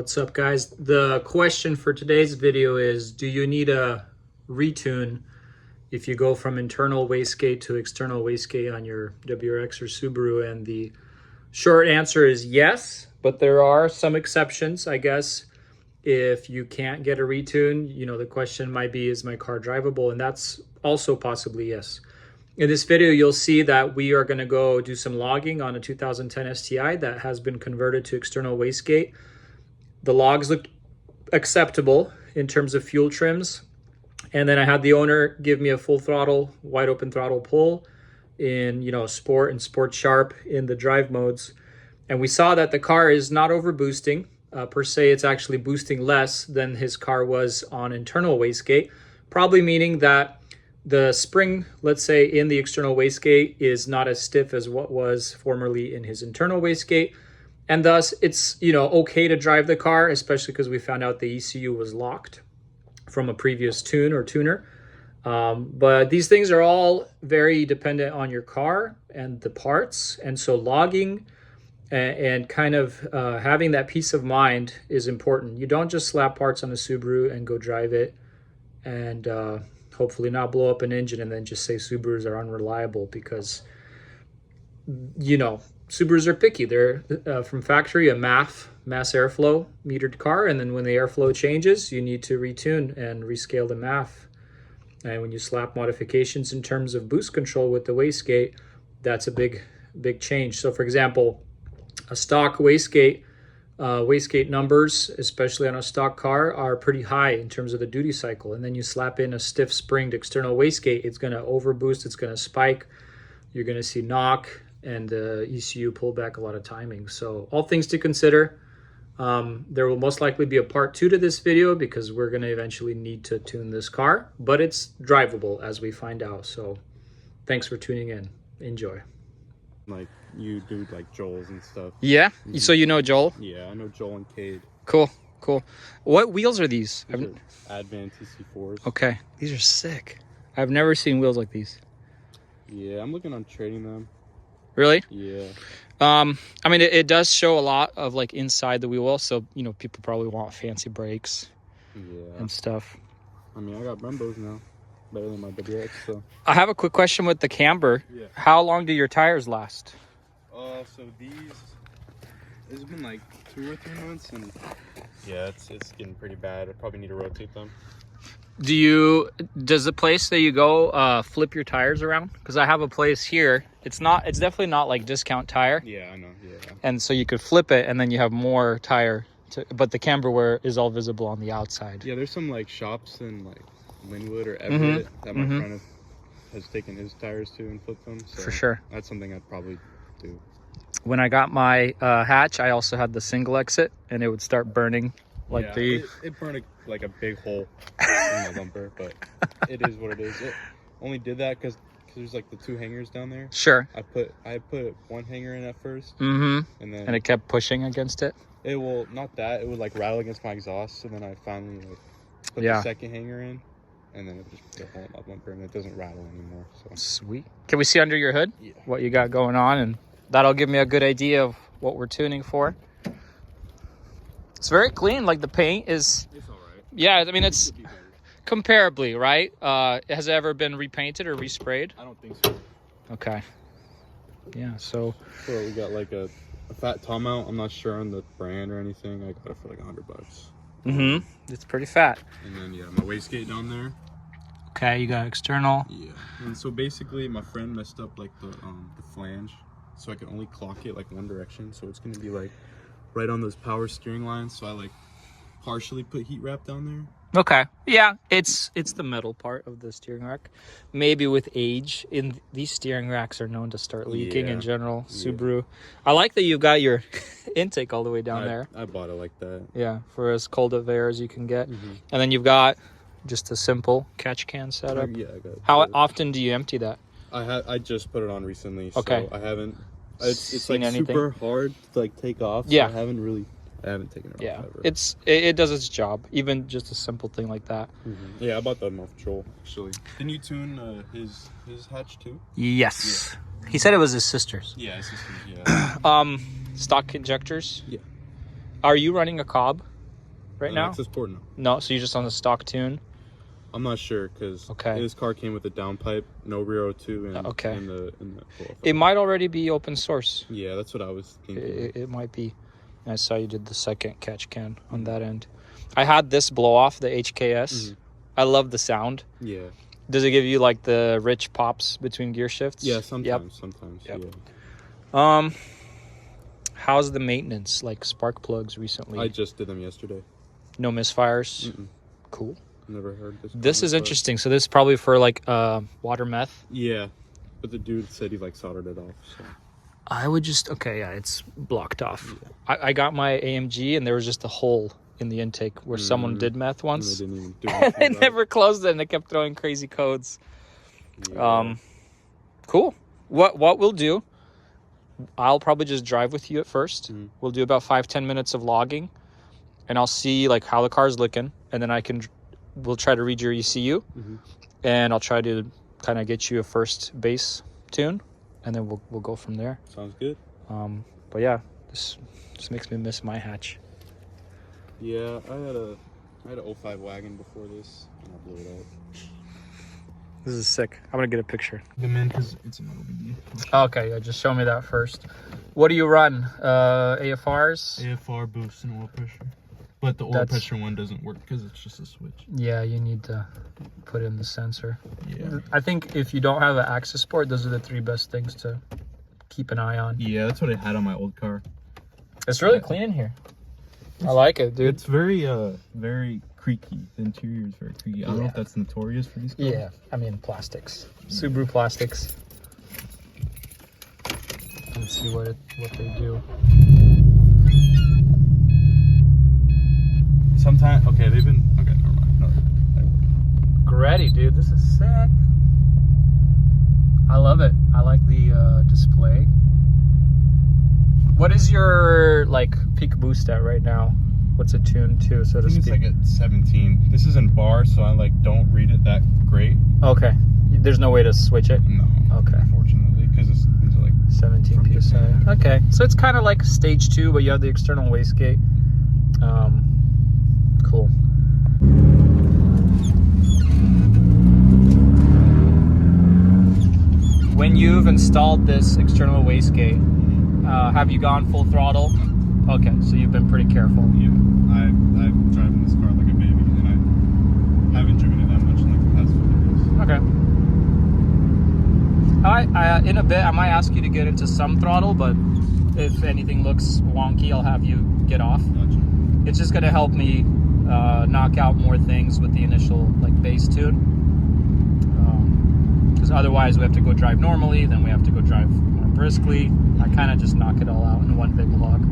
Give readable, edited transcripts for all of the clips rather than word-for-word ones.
What's up, guys? The question for today's video is, do you need a retune if you go from internal wastegate to external wastegate on your WRX or Subaru? And the short answer is yes, but there are some exceptions, I guess. If you can't get a retune, the question might be, is my car drivable? And that's also possibly yes. In this video, you'll see that we are going to go do some logging on a 2010 STI that has been converted to external wastegate. The logs look acceptable in terms of fuel trims. And then I had the owner give me a full throttle, wide open throttle pull in, sport and sport sharp in the drive modes. And we saw that the car is not over boosting. Per se, it's actually boosting less than his car was on internal wastegate, probably meaning that the spring, let's say, in the external wastegate is not as stiff as what was formerly in his internal wastegate. And thus, it's okay to drive the car, especially because we found out the ECU was locked from a previous tune or tuner. But these things are all very dependent on your car and the parts. And so logging and kind of having that peace of mind is important. You don't just slap parts on a Subaru and go drive it and hopefully not blow up an engine and then just say Subarus are unreliable, because Subarus are picky. They're from factory, a mass airflow metered car, and then when the airflow changes, you need to retune and rescale the MAF. And when you slap modifications in terms of boost control with the wastegate, that's a big change. So for example, a stock wastegate numbers, especially on a stock car, are pretty high in terms of the duty cycle. And then you slap in a stiff springed external wastegate, it's going to overboost, it's going to spike, you're going to see knock, and the ECU pull back a lot of timing. So all things to consider. There will most likely be a part 2 to this video because we're going to eventually need to tune this car, but it's drivable as we find out. So thanks for tuning in. Enjoy. Like you do like Joel's and stuff. Yeah? So you know Joel? Yeah, I know Joel and Cade. Cool. What wheels are these? These are Advan TC4s. Okay. These are sick. I've never seen wheels like these. Yeah, I'm looking on trading them. Really? Yeah. I mean, it does show a lot of like inside the wheel well, so people probably want fancy brakes and stuff. I mean, I got Brembos now, better than my WX. So I have a quick question with the camber. Yeah. How long do your tires last? So it's been like 2 or 3 months, and yeah, it's getting pretty bad. I probably need to rotate them. Does the place that you go flip your tires around? Because I have a place here. It's definitely not like discount tire. Yeah, I know. Yeah. And so you could flip it, and then you have more tire. But the camber wear is all visible on the outside. Yeah, there's some like shops in like Linwood or Everett that my friend has taken his tires to and flipped them. So for sure. That's something I'd probably do. When I got my hatch, I also had the single exit, and it would start burning. It burned like a big hole in my bumper, but it is what it is. It only did that because there's like the 2 hangers down there. Sure. I put 1 hanger in at first, and it kept pushing against it. It will not that it would like rattle against my exhaust, and then I finally put the 2nd hanger in, and then it just put a hole in my bumper, and it doesn't rattle anymore. So sweet. Can we see under your hood? Yeah. What you got going on, and that'll give me a good idea of what we're tuning for. It's very clean. Like the paint is. It's all right. Yeah, I mean it's comparably right. Has it ever been repainted or resprayed? I don't think so. Okay. Yeah. So we got like a fat top mount. I'm not sure on the brand or anything. I got it for like $100. It's pretty fat. And then my wastegate down there. Okay, you got external. Yeah. And so basically, my friend messed up like the flange, so I could only clock it like one direction. So it's gonna be like right on those power steering lines. So I like partially put heat wrap down there. Okay. Yeah, it's the metal part of the steering rack. Maybe with age, these steering racks are known to start leaking in general. Subaru. I like that you've got your intake all the way down there. I bought it like that. Yeah, for as cold of air as you can get. And then you've got just a simple catch can setup. Yeah, I got it. How often do you empty that? I just put it on recently. Okay. So I haven't. It's like anything? super hard to like take off. So Yeah. I haven't taken it off ever. It does its job. Even just a simple thing like that. Yeah, I bought that off Joel actually. Didn't you tune his hatch too? Yes. Yeah. He said it was his sister's. Yeah, his sister's. Yeah. Stock injectors. Yeah. Are you running a Cobb? right now? Access port, no. No, so you're just on the stock tune? I'm not sure because Okay. this car came with a downpipe, no rear O2, and Okay. in the It might already be open source. Yeah, that's what I was thinking. It might be. I saw you did the second catch can on that end. I had this blow off, the HKS. I love the sound. Yeah. Does it give you like the rich pops between gear shifts? Yeah, sometimes. Yep. Yeah. How's the maintenance, like spark plugs recently? I just did them yesterday. No misfires? Cool. Never heard this. This is interesting. So this is probably for like water meth? Yeah, but the dude said he like soldered it off. So. I would just, okay, yeah, it's blocked off. Yeah. I got my AMG and there was just a hole in the intake where someone did meth once. And they didn't even do They never closed it and they kept throwing crazy codes. Yeah. Cool. What we'll do, I'll probably just drive with you at first. We'll do about 5-10 minutes of logging and I'll see like how the car's looking, and then we'll try to read your ECU and I'll try to kind of get you a first base tune, and then we'll go from there. Sounds good. But yeah, this makes me miss my hatch. Yeah, I had a 05 wagon before this, and I blew it up. This is sick. I'm gonna get a picture. Good man, because it's an OBD. Okay, yeah, just show me that first. What do you run? AFRs? AFR boost and oil pressure. But the oil pressure one doesn't work because it's just a switch. Yeah, you need to put in the sensor. Yeah. I think if you don't have an access port, those are the 3 best things to keep an eye on. Yeah, that's what I had on my old car. It's really clean in here. I like it, dude. It's very creaky. The interior is very creaky. I don't know if that's notorious for these cars. Yeah, I mean plastics. Subaru plastics. Let's see what they do. Sometimes, okay, they've been, okay, never mind. No, Gretti, dude, this is sick. I love it. I like the display. What is your like peak boost at right now? What's it tuned to, so to speak? it's like at 17. This is in bar, so I like don't read it that great. Okay. There's no way to switch it? No. Okay. Unfortunately, because these are like 17 PSI. Okay. So it's kind of like stage 2, but you have the external wastegate. Cool. When you've installed this external wastegate, have you gone full throttle? Okay, so you've been pretty careful. Yeah, I've driven this car like a baby, and I haven't driven it that much in like the past 4 years. Okay. In a bit, I might ask you to get into some throttle, but if anything looks wonky, I'll have you get off. Gotcha. It's just gonna help me knock out more things with the initial like base tune. Because otherwise we have to go drive normally, then we have to go drive more briskly. I kind of just knock it all out in one big log.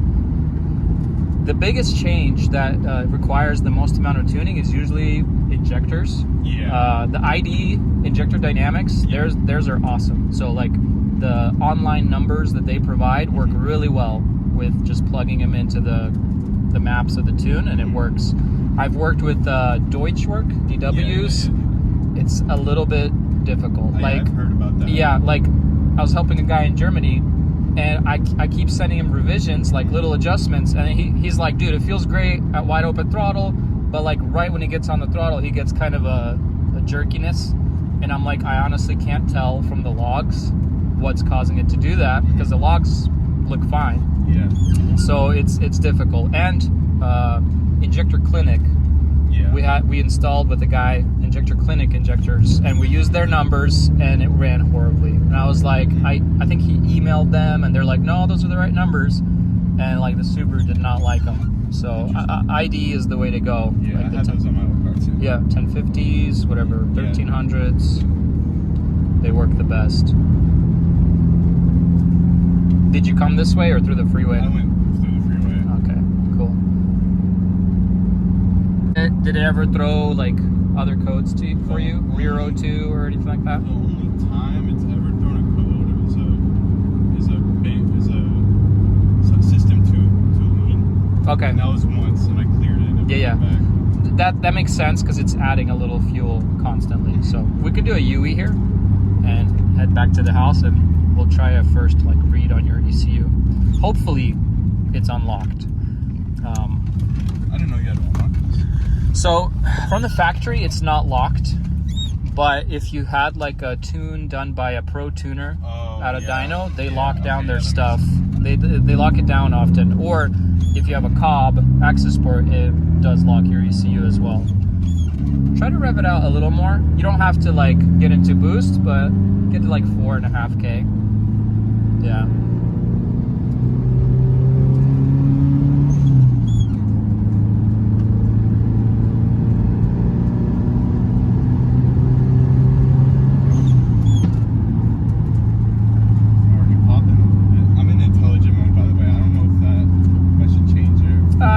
The biggest change that requires the most amount of tuning is usually injectors. Yeah. The ID injector dynamics, theirs are awesome. So like the online numbers that they provide work really well with just plugging them into the maps of the tune, and it works. I've worked with Deutschwerk DWs. Yeah. It's a little bit difficult. I've heard about that. Yeah, like I was helping a guy in Germany, and I keep sending him revisions, like little adjustments, and he's like, dude, it feels great at wide open throttle, but like right when he gets on the throttle, he gets kind of a jerkiness, and I'm like, I honestly can't tell from the logs what's causing it to do that, because the logs look fine. Yeah. So it's difficult. And Injector Clinic, we installed with a guy Injector Clinic injectors, and we used their numbers, and it ran horribly. And I was like, I think he emailed them, and they're like, no, those are the right numbers, and like the Subaru did not like them. So ID is the way to go. Yeah, like I had those on my old car too. Yeah, 1050s, whatever, 1300s. They work the best. Did you come this way or through the freeway? I went through the freeway. Okay, cool. Did it ever throw like other codes for you? Rear O2 or anything like that? The only time it's ever thrown a code is a system to lean. Okay. And that was once, and I cleared it. And Yeah. Back. That makes sense because it's adding a little fuel constantly. So we could do a UE here and head back to the house, and we'll try a first like read on your ECU. Hopefully it's unlocked. I didn't know you had one unlocked. So from the factory, it's not locked. But if you had like a tune done by a pro tuner at a dyno, they lock down their stuff. They lock it down often. Or if you have a Cobb access port, it does lock your ECU as well. Try to rev it out a little more. You don't have to like get into boost, but get to like 4.5K. Yeah.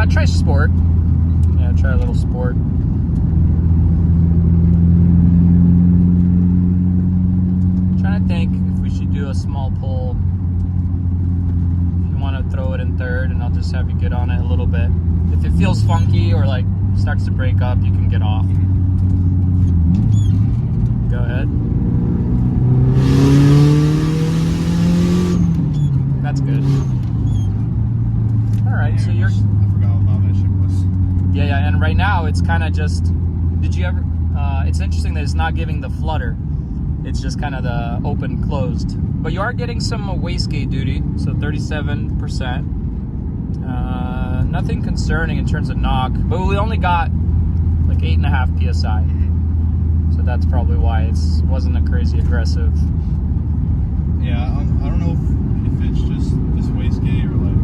Try sport. Yeah, try a little sport. Trying to think if we should do a small pull. If you want to throw it in third, and I'll just have you get on it a little bit. If it feels funky or like starts to break up, you can get off. Go ahead. That's good. All right, so you're. Yeah, and right now it's kind of just, did you ever, it's interesting that it's not giving the flutter. It's just kind of the open closed. But you are getting some wastegate duty, so 37%. Nothing concerning in terms of knock, but we only got like 8.5 PSI. So that's probably why it wasn't a crazy aggressive. Yeah, I don't know if it's just this wastegate or like,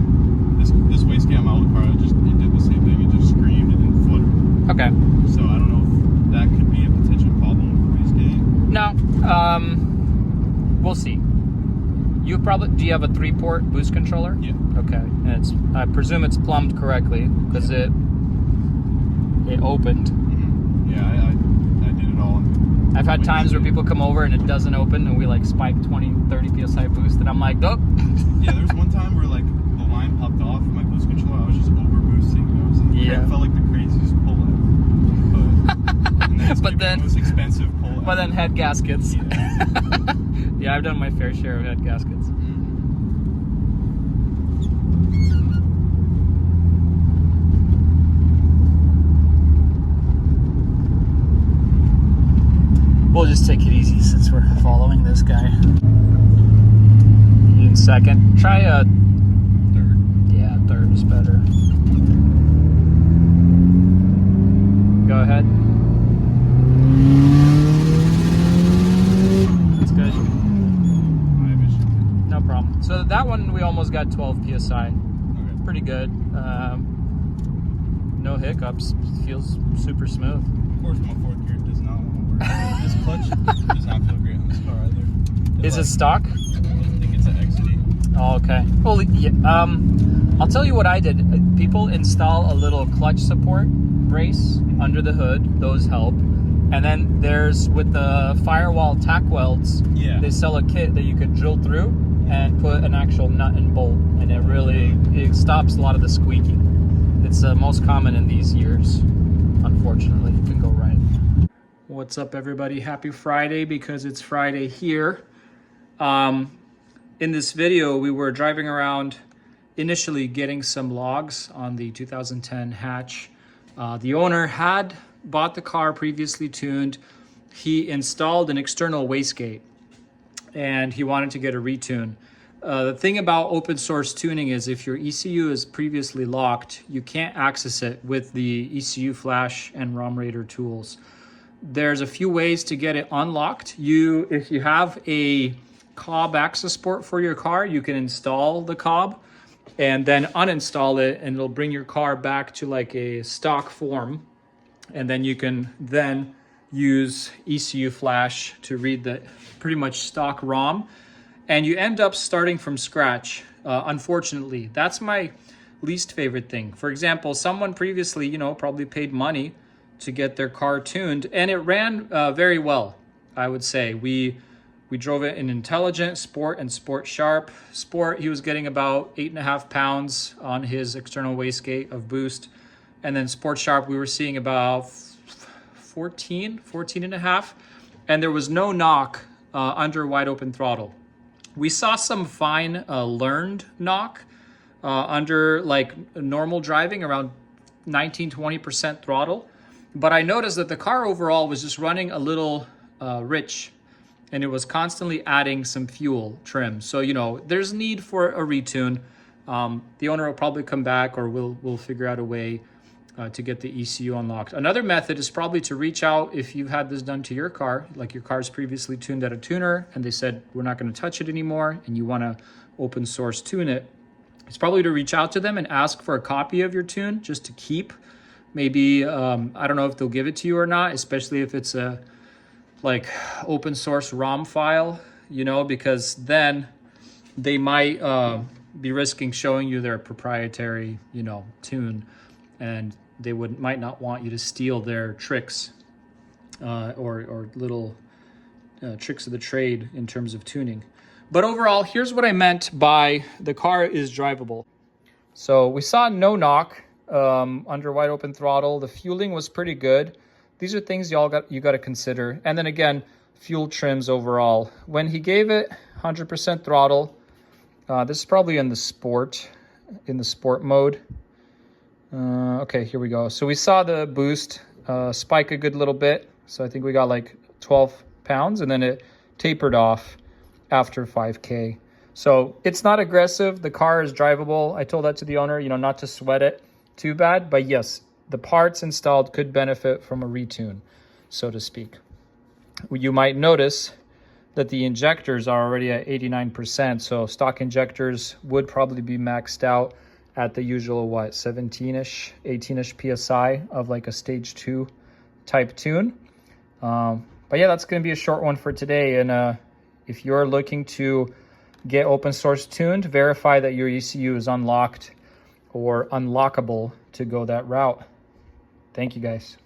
this wastegate on my old car, it did the same thing. It just screamed, it didn't flutter. Okay. So I don't know if that could be a potential problem with the wastegate. No, we'll see. Do you have a 3-port boost controller? Yeah. Okay, and I presume it's plumbed correctly because it opened. Mm-hmm. Yeah, I did it all. I've had times where people come over and it doesn't open, and we like spike 20-30 psi boost, and I'm like, oh. Yeah, there's one time where like the line popped off my boost controller. I was just over boosting. It felt like the craziest pull out. But then the most expensive pull out. But then head gaskets. Yeah. Yeah, I've done my fair share of head gaskets. We'll just take it easy since we're following this guy. In second. Try a third. Yeah, third is better. Go ahead. That's good. No problem. So that one we almost got 12 PSI. Okay. Pretty good. No hiccups. Feels super smooth. Of course, my fourth gear does not want to work. This clutch does not feel great on this car either. Is it stock? I think it's an XD. Oh, okay. Well, yeah, I'll tell you what I did. People install a little clutch support brace under the hood. Those help. And then there's, with the firewall tack welds, they sell a kit that you could drill through and put an actual nut and bolt. And it stops a lot of the squeaking. It's most common in these years, unfortunately. You can go right. What's up, everybody? Happy Friday, because it's Friday here. In this video, we were driving around, initially getting some logs on the 2010 hatch. The owner had bought the car previously tuned. He installed an external wastegate and he wanted to get a retune. The thing about open source tuning is if your ECU is previously locked, you can't access it with the ECU flash and ROM Raider tools. There's a few ways to get it unlocked. If you have a Cobb access port for your car, you can install the Cobb and then uninstall it, and it'll bring your car back to like a stock form. And then you can then use ECU flash to read the pretty much stock ROM. And you end up starting from scratch, unfortunately. That's my least favorite thing. For example, someone previously, probably paid money to get their car tuned, and it ran very well, I would say. We drove it in Intelligent, Sport, and Sport Sharp. Sport, he was getting about 8.5 pounds on his external wastegate of boost. And then Sport Sharp, we were seeing about 14 and a half. And there was no knock under wide open throttle. We saw some fine learned knock under like normal driving around 19-20% throttle. But I noticed that the car overall was just running a little rich, and it was constantly adding some fuel trim. So, you know, there's need for a retune. The owner will probably come back, or we'll figure out a way to get the ECU unlocked. Another method is probably to reach out if you've had this done to your car, like your car's previously tuned at a tuner and they said, we're not going to touch it anymore, and you want to open source tune it. It's probably to reach out to them and ask for a copy of your tune just to keep. Maybe, I don't know if they'll give it to you or not, especially if it's a like open source ROM file, you know, because then they might be risking showing you their proprietary, you know, tune, and they might not want you to steal their tricks or little tricks of the trade in terms of tuning. But overall, here's what I meant by the car is drivable. So we saw no knock under wide open throttle. The fueling was pretty good. These are things you got to consider. And then again, fuel trims overall. When he gave it 100% throttle, this is probably in the sport mode. Okay, here we go. So we saw the boost spike a good little bit. So I think we got like 12 pounds, and then it tapered off after 5K. So it's not aggressive. The car is drivable. I told that to the owner, you know, not to sweat it too bad. But yes, the parts installed could benefit from a retune, so to speak. You might notice that the injectors are already at 89%. So stock injectors would probably be maxed out at the usual, 17-ish, 18-ish PSI of like a stage 2 type tune. But yeah, that's going to be a short one for today. And if you're looking to get open source tuned, verify that your ECU is unlocked or unlockable to go that route. Thank you guys.